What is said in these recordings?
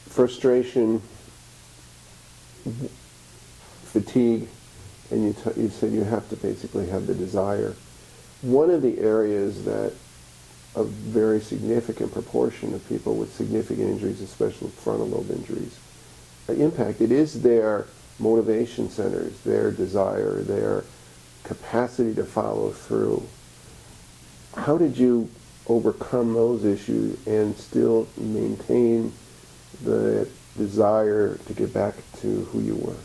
frustration, fatigue, and you said you have to basically have the desire. One of the areas that a very significant proportion of people with significant injuries, especially frontal lobe injuries, are impacted is their motivation centers, their desire, their capacity to follow through. How did you overcome those issues and still maintain the desire to get back to who you were?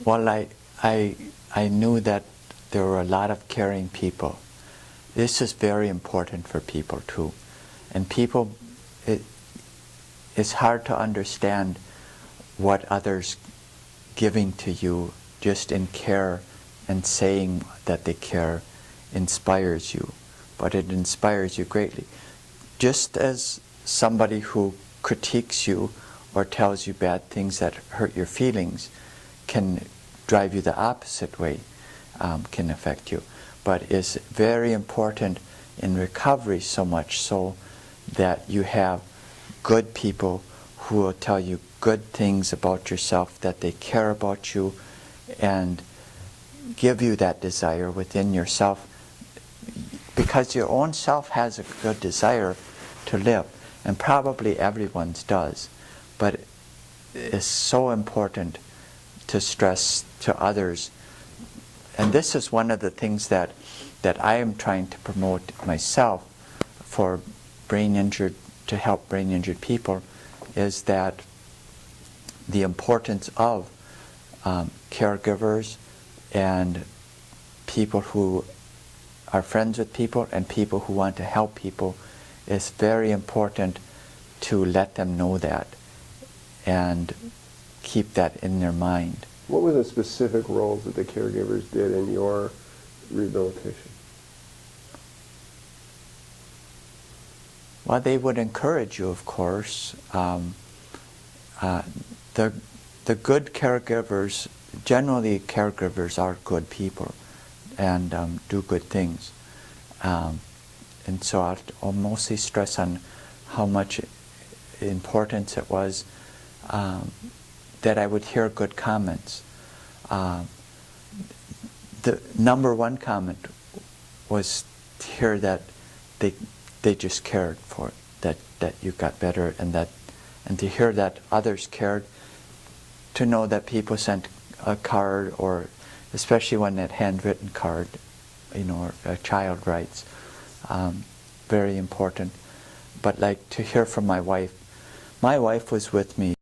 Well, I knew that there were a lot of caring people. This is very important for people too. And people, it's hard to understand what others giving to you just in care and saying that they care inspires you. But it inspires you greatly. Just as somebody who critiques you or tells you bad things that hurt your feelings can drive you the opposite way, can affect you. But it's very important in recovery, so much so that you have good people who will tell you good things about yourself, that they care about you and give you that desire within yourself, because your own self has a good desire to live, and probably everyone's does. But it's so important to stress to others. And this is one of the things that I am trying to promote myself for brain injured, to help brain injured people, is that the importance of caregivers and people who are friends with people and people who want to help people is very important to let them know that and keep that in their mind. What were the specific roles that the caregivers did in your rehabilitation? Well, they would encourage you, of course. The good caregivers, generally caregivers are good people and do good things. And so I'll mostly stress on how much importance it was that I would hear good comments. The number one comment was to hear that they just cared for it, that you got better, and to hear that others cared, to know that people sent a card, or especially when that handwritten card, or a child writes, very important. But like to hear from my wife was with me